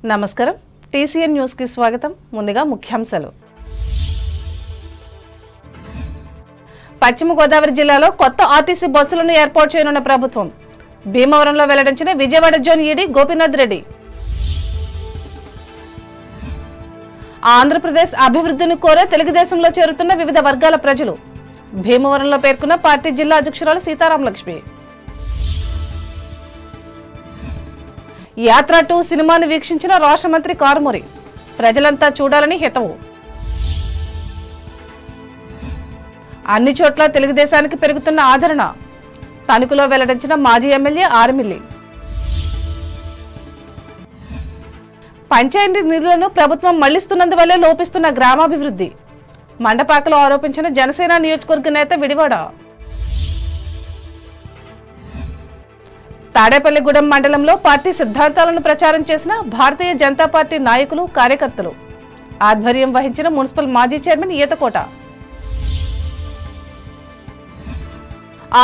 నమస్కారం TCN news కి స్వాగతం ముందుగా ముఖ్యాంశాలు పశ్చిమ గోదావరి జిల్లాలో కొత్త ఆర్టీసీ బస్సులను ఏర్పాటు చేయనున్న ప్రభుత్వం భీమవరంలో వెల్లడించిన విజయవాడ జోన్ ఈడీ గోపీనాథ్ రెడ్డి ఆంధ్రప్రదేశ్ అభివృద్ధిని కోరే తెలుగుదేశంలో చేరుతున్న వివిధ వర్గాల ప్రజలు భీమవరంలో పేర్కొన్న పార్టీ జిల్లా అధ్యక్షురాలు సీతారాం లక్ష్మి యాత్ర 2 సినిమాను వీక్షించిన రాష్ట్ర మంత్రి కారుమూరి ప్రజలంతా చూడాలని హితవు అన్ని చోట్ల తెలుగుదేశానికి పెరుగుతున్న ఆదరణ తణుకులో వెల్లడించిన మాజీ ఎమ్మెల్యే ఆర్మిల్లి పంచాయతీ నిధులను ప్రభుత్వం మళ్లిస్తున్నందువల్లే లోపిస్తున్న గ్రామాభివృద్ధి మండపాకలో ఆరోపించిన జనసేన నియోజకవర్గ నేత విడివాడ తాడేపల్లిగూడెం మండలంలో పార్టీ సిద్ధాంతాలను ప్రచారం చేసిన భారతీయ జనతా పార్టీ నాయకులు కార్యకర్తలు ఆధ్వర్యం వహించిన మున్సిపల్ మాజీ చైర్మన్ ఈతకోట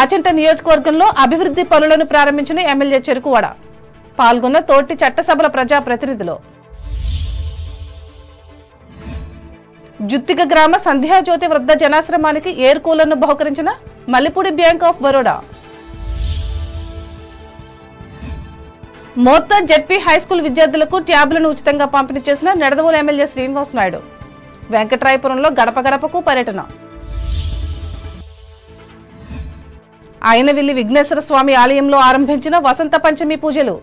ఆచంట నియోజకవర్గంలో అభివృద్ధి పనులను ప్రారంభించిన ఎమ్మెల్యే చెరుకువాడ పాల్గొన్న తోటి చట్టసభల ప్రజాప్రతినిధులు జుత్తిక గ్రామ సంధ్యాజ్యోతి వృద్ధ జనాశ్రమానికి ఎయిర్ కూలర్ను బహుకరించిన మల్లిపూడి బ్యాంక్ ఆఫ్ బరోడా మోత్తా జెడ్పీ హైస్కూల్ విద్యార్థులకు ట్యాబ్లను ఉచితంగా పంపిణీ చేసిన నెడదవోలు ఎమ్మెల్యే శ్రీనివాస్ నాయుడు వెంకట్రాయపురంలో గడప గడపకు పర్యటన ఆయనవిల్లి విఘ్నేశ్వర స్వామి ఆలయంలో ఆరంభించిన వసంత పంచమి పూజలు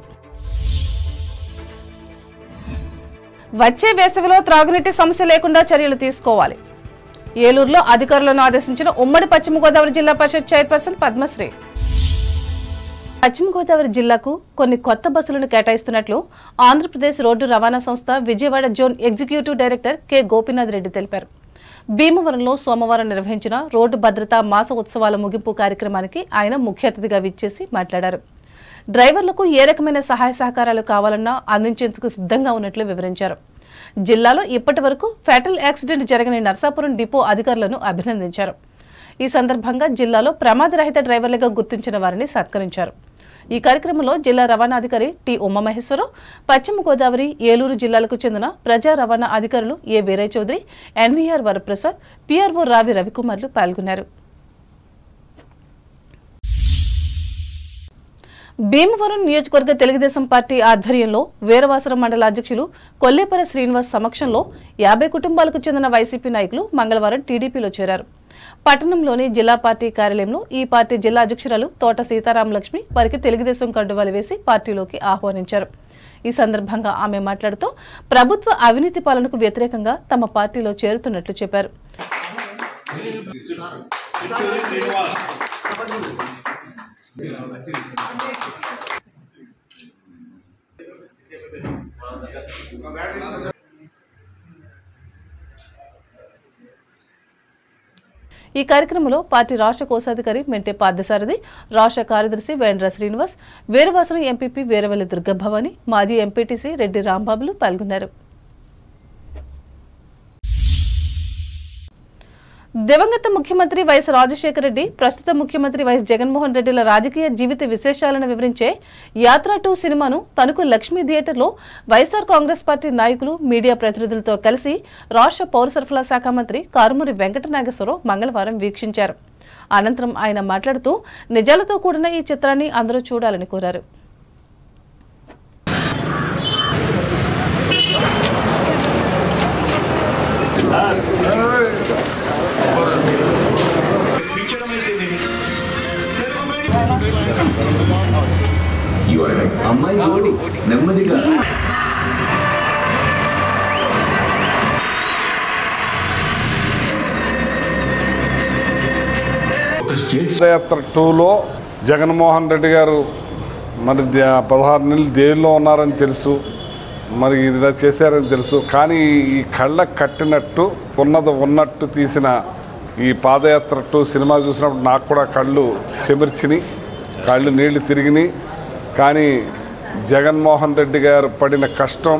వచ్చే వేసవిలో త్రాగునీటి సమస్య లేకుండా చర్యలు తీసుకోవాలి ఏలూరులో అధికారులను ఆదేశించిన ఉమ్మడి పశ్చిమ గోదావరి జిల్లా పరిషత్ చైర్పర్సన్ పద్మశ్రీ పశ్చిమ గోదావరి జిల్లాకు కొన్ని కొత్త బస్సులను కేటాయిస్తున్నట్లు ఆంధ్రప్రదేశ్ రోడ్డు రవాణా సంస్థ Vijayawada zone executive director K Gopinath Reddy తెలిపారు. భీమవరంలో సోమవారం నిర్వహించిన రోడ్డు భద్రతా మాస ఉత్సవాల ముగింపు కార్యక్రమానికి ఆయన ముఖ్య అతిథిగా విచ్చేసి మాట్లాడారు. డ్రైవర్లకు ఏ రకమైన సహాయ సహకారాలు కావాలన్నా అందించేందుకు సిద్ధంగా ఉన్నట్లు వివరించారు. జిల్లాలో ఇప్పటి వరకు ఫ్యాటల్ యాక్సిడెంట్ జరగని నర్సాపురం డిపో అధికారులను అభినందించారు. ఈ సందర్భంగా జిల్లాలో ప్రమాదరహిత డ్రైవర్లుగా గుర్తించిన వారిని సత్కరించారు. ఈ కార్యక్రమంలో జిల్లా రవాణాధికారి టి ఉమామహేశ్వరరావు, పశ్చిమ గోదావరి, ఏలూరు జిల్లాలకు చెందిన ప్రజా రవాణా అధికారులు ఏ వీరయ్య చౌదరి, ఎన్వీఆర్ వరప్రసాద్, పిఆర్ఓ రావి రవికుమార్లు పాల్గొన్నారు. భీమవరం నియోజకవర్గ తెలుగుదేశం పార్టీ ఆధ్వర్యంలో వీరవాసరం మండల అధ్యక్షులు కొల్లేపర శ్రీనివాస్ సమక్షంలో 50 కుటుంబాలకు చెందిన వైసీపీ నాయకులు మంగళవారం టీడీపీలో చేరారు. పట్టణంలోని జిల్లా పార్టీ కార్యాలయంలో ఈ పార్టీ జిల్లా అధ్యక్షురాలు తోట సీతారాం లక్ష్మి వారికి తెలుగుదేశం కండువాలు వేసి పార్టీలోకి ఆహ్వానించారు. ఈ సందర్భంగా ఆమె మాట్లాడుతూ ప్రభుత్వ అవినీతి పాలనకు వ్యతిరేకంగా తమ పార్టీలో చేరుతున్నట్లు చెప్పారు. ఈ కార్యక్రమంలో పార్టీ రాష్ట్ర కోశాధికారి మెంటే పార్థసారథి, రాష్ట్ర కార్యదర్శి వేండ్ర శ్రీనివాస్, వీరవాసరం ఎంపీపీ వీరవల్లి దుర్గభవాని, మాజీ ఎంపీటీసీ రెడ్డి రాంబాబులు పాల్గొన్నారు. దివంగత ముఖ్యమంత్రి వైఎస్ రాజశేఖర రెడ్డి, ప్రస్తుత ముఖ్యమంత్రి వైఎస్ జగన్మోహన్ రెడ్డిల రాజకీయ జీవిత విశేషాలను వివరించే యాత్ర 2 సినిమాను తణుకు లక్ష్మీ థియేటర్లో వైఎస్ఆర్ కాంగ్రెస్ పార్టీ నాయకులు, మీడియా ప్రతినిధులతో కలిసి రాష్ట్ర పౌర సరఫరా శాఖ మంత్రి కారుమూరి వెంకటనాగేశ్వరరావు మంగళవారం వీక్షించారు. అనంతరం ఆయన మాట్లాడుతూ నిజాలతో కూడిన ఈ చిత్రాన్ని అందరూ చూడాలని కోరారు. అమ్మాయి నెమ్మదిగా యాత్ర 2లో జగన్మోహన్ రెడ్డి గారు మరి 16 నెలలు జైల్లో ఉన్నారని తెలుసు, మరి ఇలా చేశారని తెలుసు. కానీ ఈ కళ్ళకు కట్టినట్టు ఉన్నట్టు తీసిన ఈ పాదయాత్ర 2 సినిమా చూసినప్పుడు నాకు కూడా కళ్ళు చెమిర్చినాయి, కళ్ళు నీళ్లు తిరిగినాయి. కానీ జగన్మోహన్ రెడ్డి గారు పడిన కష్టం,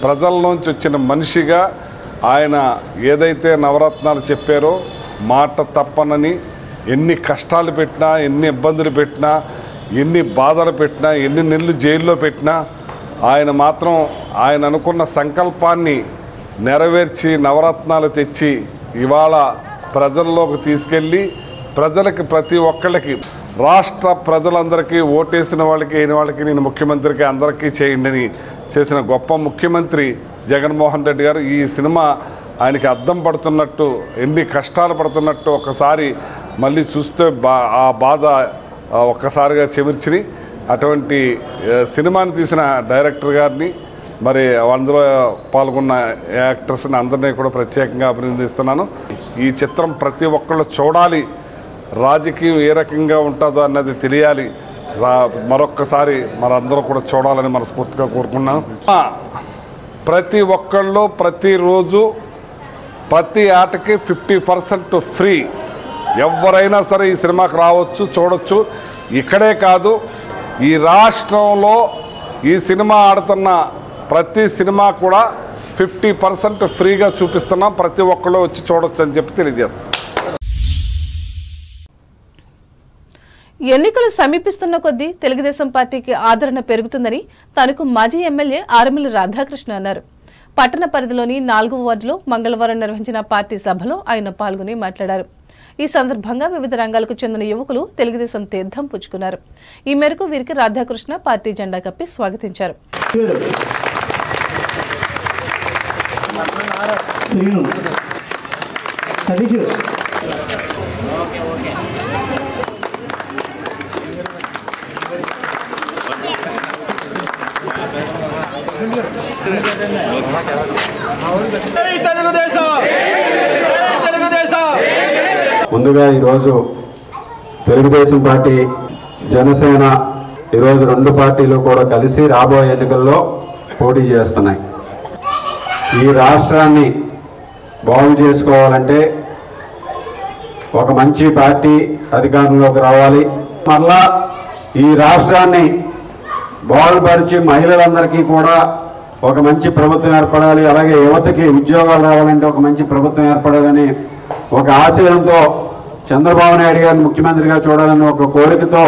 ప్రజల్లోంచి వచ్చిన మనిషిగా ఆయన ఏదైతే నవరత్నాలు చెప్పారో మాట తప్పనని, ఎన్ని కష్టాలు పెట్టినా, ఎన్ని ఇబ్బందులు పెట్టినా, ఎన్ని బాధలు పెట్టినా, ఎన్ని నెలలు జైల్లో పెట్టినా ఆయన మాత్రం ఆయన అనుకున్న సంకల్పాన్ని నెరవేర్చి నవరత్నాలు తెచ్చి ఇవాళ ప్రజల్లోకి తీసుకెళ్ళి ప్రజలకి ప్రతి ఒక్కళ్ళకి రాష్ట్ర ప్రజలందరికీ ఓటేసిన వాళ్ళకి అయిన వాళ్ళకి నేను ముఖ్యమంత్రికి అందరికీ చేయండి అని చేసిన గొప్ప ముఖ్యమంత్రి జగన్మోహన్ రెడ్డి గారు. ఈ సినిమా ఆయనకి అద్దం పడుతున్నట్టు, ఎన్ని కష్టాలు పడుతున్నట్టు ఒక్కసారి మళ్ళీ చూస్తే ఆ బాధ ఒక్కసారిగా చెమిర్చిని. అటువంటి సినిమాని తీసిన డైరెక్టర్ గారిని, మరి అందులో పాల్గొన్న యాక్టర్స్ని అందరినీ కూడా ప్రత్యేకంగా అభినందిస్తున్నాను. ఈ చిత్రం ప్రతి ఒక్కళ్ళు చూడాలి, రాజకీయం ఏ రకంగా ఉంటుందో అన్నది తెలియాలి. మరొక్కసారి మనందరూ కూడా చూడాలని మనస్ఫూర్తిగా కోరుకున్నాను. ప్రతి ఒక్కళ్ళు ప్రతిరోజు ప్రతి ఆటకి 50% ఫ్రీ. ఎవరైనా సరే ఈ సినిమాకి రావచ్చు, చూడొచ్చు. ఇక్కడే కాదు, ఈ రాష్ట్రంలో ఈ సినిమా ఆడుతున్న ప్రతి సినిమా కూడా 50% ఫ్రీగా చూపిస్తున్నాం. ప్రతి ఒక్కళ్ళు వచ్చి చూడొచ్చు అని చెప్పి తెలియజేస్తాం. ఎన్నికలు సమీపిస్తున్న కొద్దీ తెలుగుదేశం పార్టీకి ఆదరణ పెరుగుతుందని తణుకు మాజీ ఎమ్మెల్యే ఆరుమిల్లి రాధాకృష్ణ అన్నారు. పట్టణ పరిధిలోని 4వ వార్డులో మంగళవారం నిర్వహించిన పార్టీ సభలో ఆయన పాల్గొని మాట్లాడారు. ఈ సందర్భంగా వివిధ రంగాలకు చెందిన యువకులు తెలుగుదేశం తీర్థం పుచ్చుకున్నారు. ఈ మేరకు వీరికి రాధాకృష్ణ పార్టీ జెండా కప్పి స్వాగతించారు. ముందుగా ఈరోజు తెలుగుదేశం పార్టీ, జనసేన ఈరోజు రెండు పార్టీలు కూడా కలిసి రాబోయే ఎన్నికల్లో పోటీ చేస్తున్నాయి. ఈ రాష్ట్రాన్ని బాగు చేసుకోవాలంటే ఒక మంచి పార్టీ అధికారంలోకి రావాలి. మళ్ళా ఈ రాష్ట్రాన్ని బాగుపరిచి మహిళలందరికీ కూడా ఒక మంచి ప్రభుత్వం ఏర్పడాలి, అలాగే యువతకి ఉద్యోగాలు రావాలంటే ఒక మంచి ప్రభుత్వం ఏర్పడాలని ఒక ఆశయంతో చంద్రబాబు నాయుడు గారిని ముఖ్యమంత్రిగా చూడాలని ఒక కోరికతో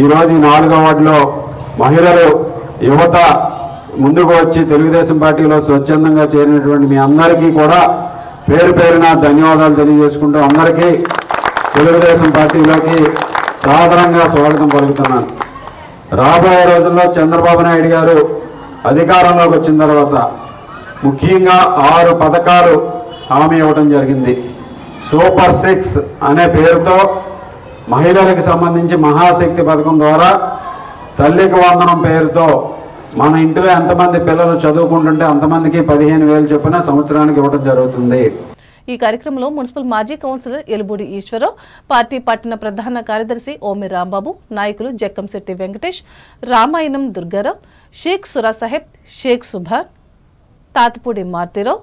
ఈరోజు ఈ 4వ వార్డులో మహిళలు, యువత ముందుకు వచ్చి తెలుగుదేశం పార్టీలో స్వచ్ఛందంగా చేరినటువంటి మీ అందరికీ కూడా పేరు పేరున ధన్యవాదాలు తెలియజేసుకుంటూ అందరికీ తెలుగుదేశం పార్టీలోకి సాదరంగా స్వాగతం పలుకుతున్నాను. రాబోయే రోజుల్లో చంద్రబాబు నాయుడు గారు అధికారంలోకి వచ్చిన తర్వాత ముఖ్యంగా 6 పథకాలు హామీ ఇవ్వడం జరిగింది. సూపర్ 6 అనే పేరుతో మహిళలకు సంబంధించి మహాశక్తి పథకం ద్వారా తల్లికి వందనం పేరుతో మన ఇంట్లో ఎంతమంది పిల్లలు చదువుకుంటుంటే అంతమందికి 15,000 చొప్పున సంవత్సరానికి ఇవ్వడం జరుగుతుంది. ఈ కార్యక్రమంలో మున్సిపల్ మాజీ కౌన్సిలర్ ఎలుబూడి ఈశ్వరరావు, పార్టీ పట్టణ ప్రధాన కార్యదర్శి ఓమి రాంబాబు, నాయకులు జక్కంశెట్టి వెంకటేష్, రామాయణం దుర్గారావు, షేక్ సురాసాహెబ్, షేక్ సుభాన్, తాతపూడి మార్తిరావు,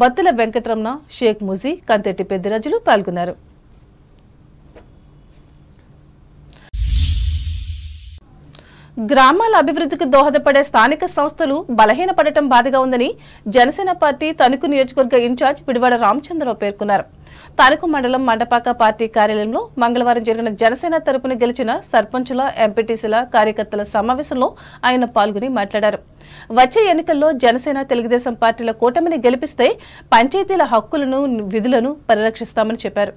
బత్తుల వెంకటరమణ, షేక్ ముజీ, కంతెట్టి పెద్దిరాజులు పాల్గొన్నారు. గ్రామాల అభివృద్ధికి దోహదపడే స్థానిక సంస్థలు బలహీనపడటం బాధగా ఉందని జనసేన పార్టీ తణుకు నియోజకవర్గ ఇన్ఛార్జ్ పిడివాడ రామచంద్రరావు పేర్కొన్నారు. తణుకు మండలం మండపాక పార్టీ కార్యాలయంలో మంగళవారం జరిగిన జనసేన తరపున గెలిచిన సర్పంచుల, ఎంపీటీసీల, కార్యకర్తల సమావేశంలో ఆయన పాల్గొని మాట్లాడారు. వచ్చే ఎన్నికల్లో జనసేన, తెలుగుదేశం పార్టీల కూటమిని గెలిపిస్తే పంచాయతీల హక్కులను, విధులను పరిరక్షిస్తామని చెప్పారు.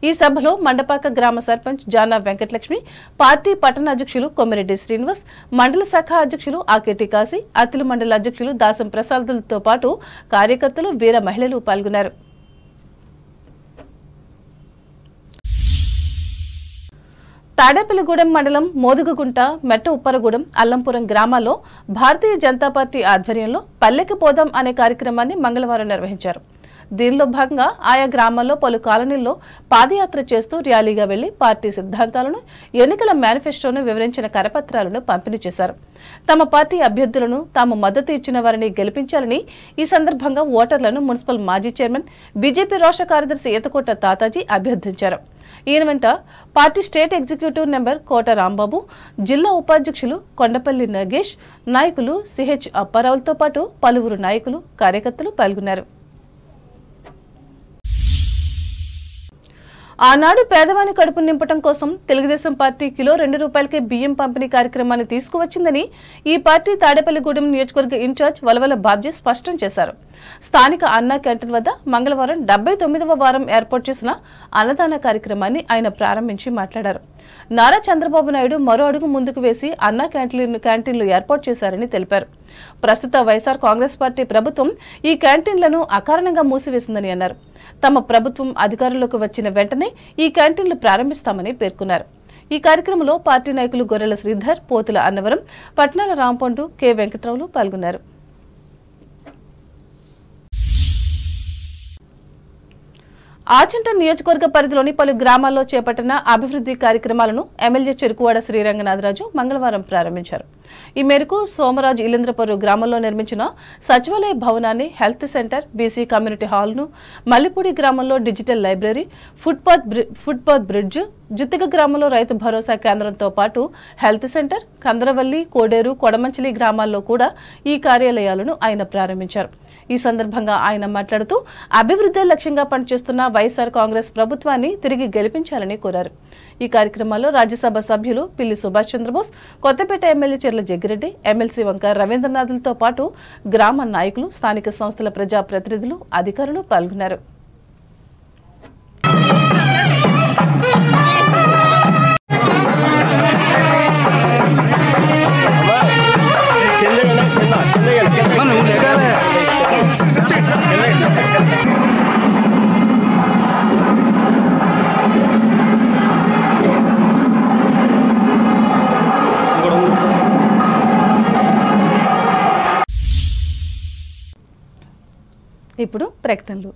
ఈ సభలో మండపాక గ్రామ సర్పంచ్ జానా వెంకటలక్ష్మి, పార్టీ పట్టణ అధ్యక్షులు కొమ్మిరెడ్డి శ్రీనివాస్, మండల శాఖ అధ్యక్షులు ఆకేటి కాశీ, అత్తిలి మండల అధ్యక్షులు దాసం ప్రసాదులతో పాటు కార్యకర్తలు, వీర మహిళలు పాల్గొన్నారు. తాడేపల్లిగూడెం మండలం మోదుగుగుంట, మెట్ట ఉప్పరగూడెం, అల్లంపురం గ్రామాల్లో భారతీయ జనతా పార్టీ ఆధ్వర్యంలో పల్లెకి పోదాం అనే కార్యక్రమాన్ని మంగళవారం నిర్వహించారు. దీనిలో భాగంగా ఆయా గ్రామాల్లో పలు కాలనీల్లో పాదయాత్ర చేస్తూ ర్యాలీగా వెళ్లి పార్టీ సిద్ధాంతాలను, ఎన్నికల మేనిఫెస్టోను వివరించిన కరపత్రాలను పంపిణీ చేశారు. తమ పార్టీ అభ్యర్థులను, తాము మద్దతు ఇచ్చిన వారిని గెలిపించాలని ఈ సందర్భంగా ఓటర్లను మున్సిపల్ మాజీ చైర్మన్, బీజేపీ రాష్ట్ర కార్యదర్శి ఈతకోట తాతాజీ అభ్యర్థించారు. ఈయన వెంట పార్టీ స్టేట్ ఎగ్జిక్యూటివ్ నెంబర్ కోట రాంబాబు, జిల్లా ఉపాధ్యక్షులు కొండపల్లి నగేష్, నాయకులు సిహెచ్ అప్పారావులతో పాటు పలువురు నాయకులు, కార్యకర్తలు పాల్గొన్నారు. ఆనాడు పేదవాని కడుపు నింపటం కోసం తెలుగుదేశం పార్టీ కిలో ₹2కే బియ్యం పంపిణీ కార్యక్రమాన్ని తీసుకువచ్చిందని ఈ పార్టీ తాడేపల్లిగూడెం నియోజకవర్గ ఇన్ఛార్జ్ వలవల బాబ్జీ స్పష్టం చేశారు. స్థానిక అన్నా క్యాంటీన్ వద్ద మంగళవారం 79వ వారం ఏర్పాటు చేసిన అన్నదాన కార్యక్రమాన్ని ఆయన ప్రారంభించి మాట్లాడారు. నారా చంద్రబాబు నాయుడు మరో అడుగు ముందుకు వేసి అన్నా క్యాంటీన్లు ఏర్పాటు చేశారని తెలిపారు. ప్రస్తుత వైఎస్ఆర్ కాంగ్రెస్ పార్టీ ప్రభుత్వం ఈ క్యాంటీన్లను అకారణంగా మూసివేసిందని అన్నారు. తమ ప్రభుత్వం అధికారంలోకి వచ్చిన వెంటనే ఈ క్యాంటీన్లు ప్రారంభిస్తామని పేర్కొన్నారు. ఈ కార్యక్రమంలో పార్టీ నాయకులు గొర్రెల శ్రీధర్, పోతుల అన్నవరం, పట్నాల రాంపండు, కె వెంకట్రావులు పాల్గొన్నారు. ఆచంట నియోజకవర్గ పరిధిలోని పలు గ్రామాల్లో చేపట్టిన అభివృద్ధి కార్యక్రమాలను ఎమ్మెల్యే చెరుకువాడ శ్రీరంగనాథరాజు మంగళవారం ప్రారంభించారు. ఈ మేరకు సోమరాజు ఇలేంద్రపర్రు గ్రామంలో నిర్మించిన సచివాలయ భవనాన్ని, హెల్త్ సెంటర్, బీసీ కమ్యూనిటీ హాల్ను, మల్లిపూడి గ్రామంలో digital library, footpath bridge, Juttiga గ్రామంలో రైతు భరోసా కేంద్రంతో పాటు హెల్త్ సెంటర్, కందరవల్లి, కోడేరు, కొడమంచిలి గ్రామాల్లో కూడా ఈ కార్యాలయాలను ఆయన ప్రారంభించారు. ఈ సందర్భంగా ఆయన మాట్లాడుతూ అభివృద్ధి లక్ష్యంగా పనిచేస్తున్న వైఎస్ఆర్ కాంగ్రెస్ ప్రభుత్వాన్ని తిరిగి గెలిపించాలని కోరారు. ఈ కార్యక్రమాల్లో రాజ్యసభ సభ్యులు పిల్లి సుభాష్ చంద్రబోస్, కొత్తపేట ఎమ్మెల్యే చెర్ల జగ్గిరెడ్డి, ఎమ్మెల్సీ వంక రవీంద్రనాథ్లతో పాటు గ్రామ నాయకులు, స్థానిక సంస్థల ప్రజాప్రతినిధులు, అధికారులు పాల్గొన్నారు. ఇప్పుడు ప్రకటనలు.